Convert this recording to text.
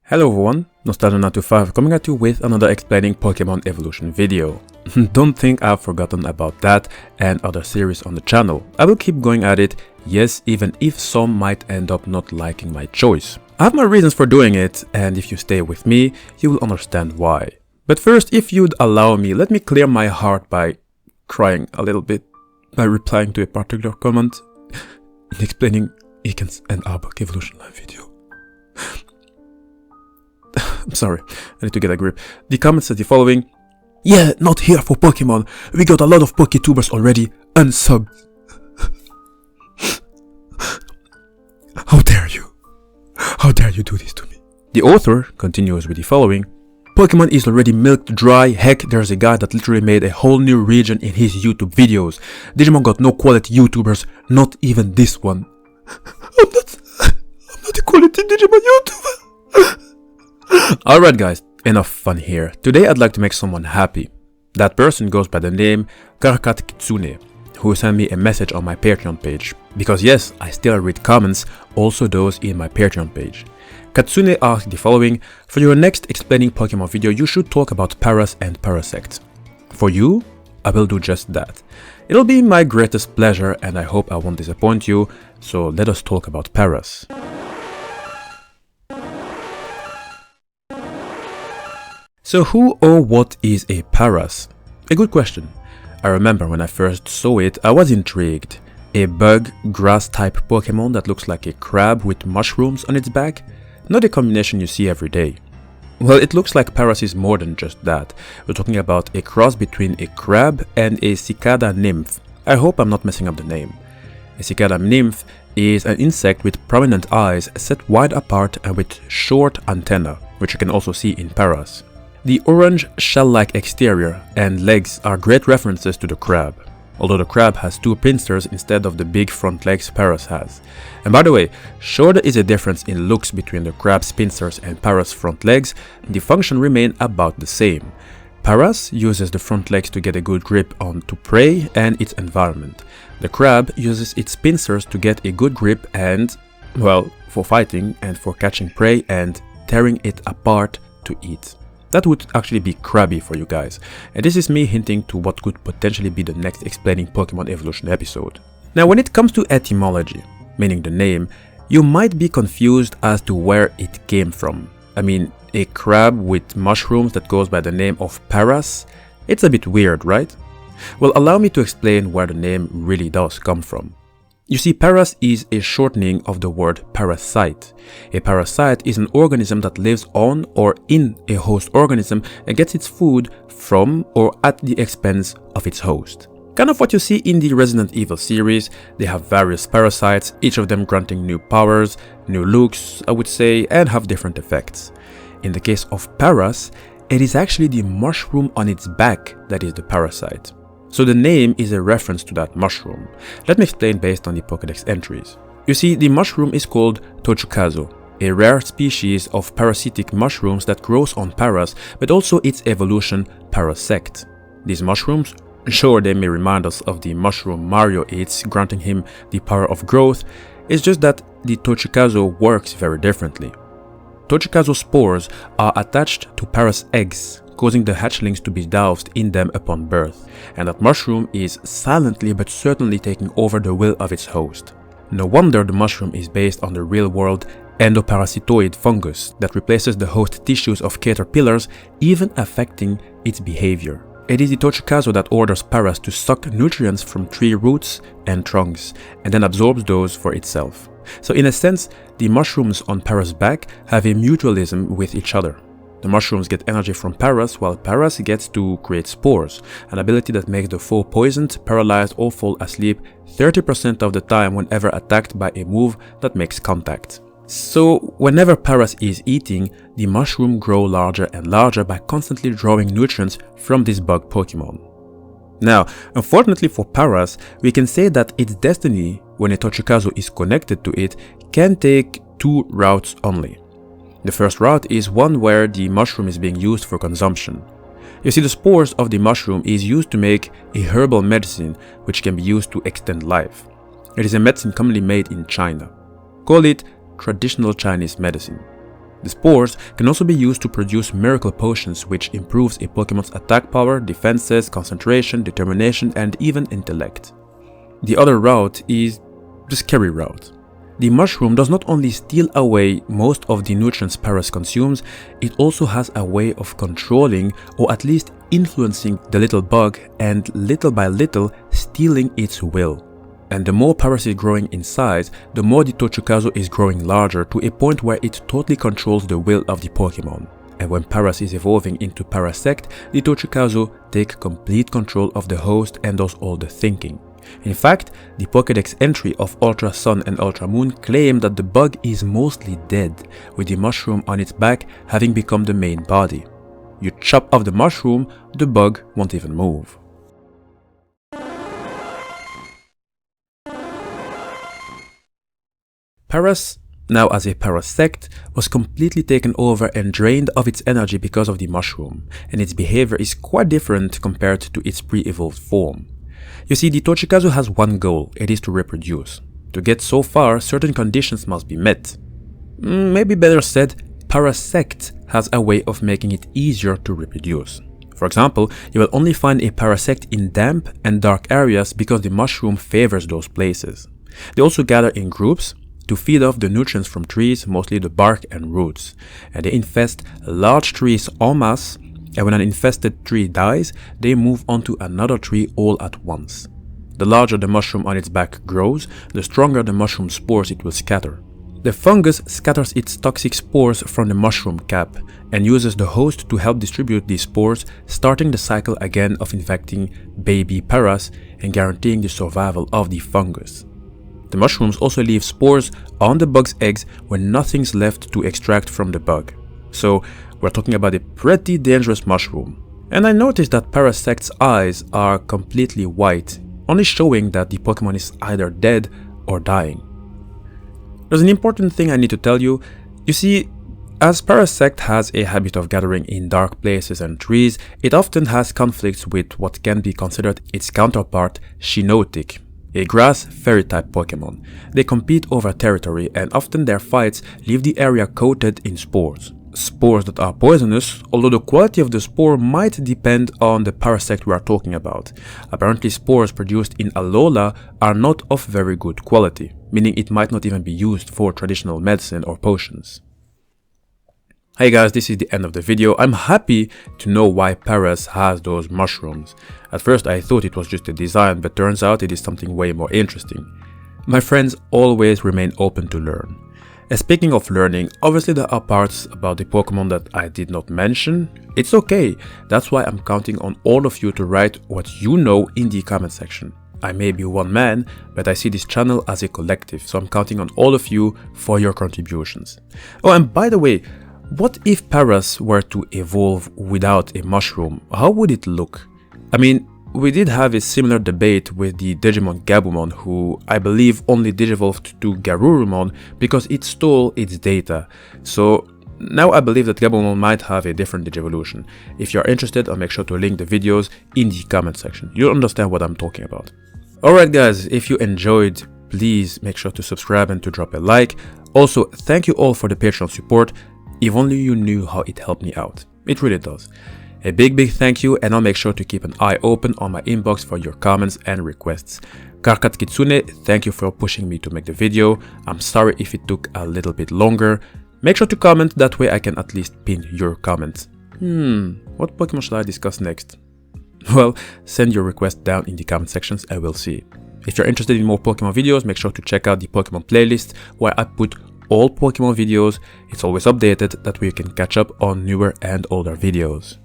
Hello everyone, Nostalgia925 coming at you with another explaining Pokemon evolution video. Don't think I've forgotten about that and other series on the channel. I will keep going at it, yes, even if some might end up not liking my choice. I have my reasons for doing it, and if you stay with me, you will understand why. But first, if you'd allow me, let me clear my heart by crying a little bit by replying to a particular comment and explaining Eken's and Arbok evolution live video. I'm sorry, I need to get a grip. The comment says the following: "Yeah, not here for Pokemon. We got a lot of Poketubers already unsubbed." How dare you? How dare you do this to me? The author continues with the following: "Pokemon is already milked dry. Heck, there's a guy that literally made a whole new region in his YouTube videos. Digimon got no quality YouTubers, not even this one." I'm not a quality Digimon YouTuber. Alright guys, enough fun here. Today I'd like to make someone happy. That person goes by the name Karakat Kitsune, who sent me a message on my Patreon page. Because yes, I still read comments, also those in my Patreon page. Katsune asked the following: "For your next explaining Pokemon video, you should talk about Paras and Parasect." For you, I will do just that. It'll be my greatest pleasure and I hope I won't disappoint you, so let us talk about Paras. So who or what is a Paras? A good question. I remember when I first saw it, I was intrigued. A bug, grass type Pokemon that looks like a crab with mushrooms on its back? Not a combination you see every day. Well, it looks like Paras is more than just that. We're talking about a cross between a crab and a cicada nymph. I hope I'm not messing up the name. A cicada nymph is an insect with prominent eyes set wide apart and with short antennae, which you can also see in Paras. The orange shell-like exterior and legs are great references to the crab, although the crab has two pincers instead of the big front legs Paras has. And by the way, sure there is a difference in looks between the crab's pincers and Paras' front legs, the function remain about the same. Paras uses the front legs to get a good grip onto prey and its environment. The crab uses its pincers to get a good grip and, well, for fighting and for catching prey and tearing it apart to eat. That would actually be crabby for you guys, and this is me hinting to what could potentially be the next explaining Pokemon evolution episode. Now when it comes to etymology, meaning the name, you might be confused as to where it came from. I mean, a crab with mushrooms that goes by the name of Paras? It's a bit weird, right? Well, allow me to explain where the name really does come from. You see, Paras is a shortening of the word parasite. A parasite is an organism that lives on or in a host organism and gets its food from or at the expense of its host. Kind of what you see in the Resident Evil series. They have various parasites, each of them granting new powers, new looks, I would say, and have different effects. In the case of Paras, it is actually the mushroom on its back that is the parasite. So the name is a reference to that mushroom. Let me explain based on the Pokédex entries. You see, the mushroom is called Tochukazo, a rare species of parasitic mushrooms that grows on Paras, but also its evolution Parasect. These mushrooms, sure they may remind us of the mushroom Mario eats, granting him the power of growth, it's just that the Tochukazo works very differently. Tochukazo spores are attached to Paras eggs, causing the hatchlings to be doused in them upon birth, and that mushroom is silently but certainly taking over the will of its host. No wonder the mushroom is based on the real-world endoparasitoid fungus that replaces the host tissues of caterpillars, even affecting its behavior. It is the Tochukazo that orders Paras to suck nutrients from tree roots and trunks, and then absorbs those for itself. So in a sense, the mushrooms on Paras' back have a mutualism with each other. The mushrooms get energy from Paras, while Paras gets to create spores, an ability that makes the foe poisoned, paralyzed or fall asleep 30% of the time whenever attacked by a move that makes contact. So whenever Paras is eating, the mushroom grows larger and larger by constantly drawing nutrients from this bug Pokemon. Now, unfortunately for Paras, we can say that its destiny, when a Tochukazo is connected to it, can take two routes only. The first route is one where the mushroom is being used for consumption. You see, the spores of the mushroom is used to make a herbal medicine which can be used to extend life. It is a medicine commonly made in China. Call it traditional Chinese medicine. The spores can also be used to produce miracle potions, which improves a Pokemon's attack power, defenses, concentration, determination, and even intellect. The other route is the scary route. The mushroom does not only steal away most of the nutrients Paras consumes, it also has a way of controlling or at least influencing the little bug and little by little stealing its will. And the more Paras is growing in size, the more the Tochikazu is growing larger to a point where it totally controls the will of the Pokemon. And when Paras is evolving into Parasect, the Tochikazu take complete control of the host and does all the thinking. In fact, the Pokédex entry of Ultra Sun and Ultra Moon claim that the bug is mostly dead, with the mushroom on its back having become the main body. You chop off the mushroom, the bug won't even move. Paras, now as a Parasect, was completely taken over and drained of its energy because of the mushroom, and its behavior is quite different compared to its pre-evolved form. You see, the Tochikazu has one goal, it is to reproduce. To get so far, certain conditions must be met. Maybe better said, Parasect has a way of making it easier to reproduce. For example, you will only find a Parasect in damp and dark areas because the mushroom favors those places. They also gather in groups to feed off the nutrients from trees, mostly the bark and roots. And they infest large trees en masse, and when an infested tree dies, they move onto another tree all at once. The larger the mushroom on its back grows, the stronger the mushroom spores it will scatter. The fungus scatters its toxic spores from the mushroom cap and uses the host to help distribute these spores, starting the cycle again of infecting baby Paras and guaranteeing the survival of the fungus. The mushrooms also leave spores on the bug's eggs when nothing's left to extract from the bug. So we're talking about a pretty dangerous mushroom. And I noticed that Parasect's eyes are completely white, only showing that the Pokemon is either dead or dying. There's an important thing I need to tell you. You see, as Parasect has a habit of gathering in dark places and trees, it often has conflicts with what can be considered its counterpart, Shiinotic, a grass fairy type Pokemon. They compete over territory and often their fights leave the area coated in spores. Spores that are poisonous, although the quality of the spore might depend on the Parasect we are talking about. Apparently spores produced in Alola are not of very good quality, meaning it might not even be used for traditional medicine or potions. Hey guys, this is the end of the video. I'm happy to know why Paras has those mushrooms. At first I thought it was just a design, but turns out it is something way more interesting. My friends, always remain open to learn. And speaking of learning, obviously there are parts about the Pokemon that I did not mention. It's okay, that's why I'm counting on all of you to write what you know in the comment section. I may be one man, but I see this channel as a collective, so I'm counting on all of you for your contributions. Oh, and by the way, what if Paras were to evolve without a mushroom? How would it look? I mean, we did have a similar debate with the Digimon Gabumon, who I believe only digivolved to Garurumon because it stole its data. So now I believe that Gabumon might have a different Digivolution. If you're interested, I'll make sure to link the videos in the comment section. You'll understand what I'm talking about. Alright guys, if you enjoyed, please make sure to subscribe and to drop a like. Also, thank you all for the Patreon support. If only you knew how it helped me out. It really does. A big thank you, and I'll make sure to keep an eye open on my inbox for your comments and requests. Karkat Kitsune, thank you for pushing me to make the video. I'm sorry if it took a little bit longer. Make sure to comment, that way I can at least pin your comments. What Pokemon shall I discuss next? Well, send your request down in the comment sections and we'll see. If you're interested in more Pokemon videos, make sure to check out the Pokemon playlist where I put all Pokemon videos. It's always updated, that way you can catch up on newer and older videos.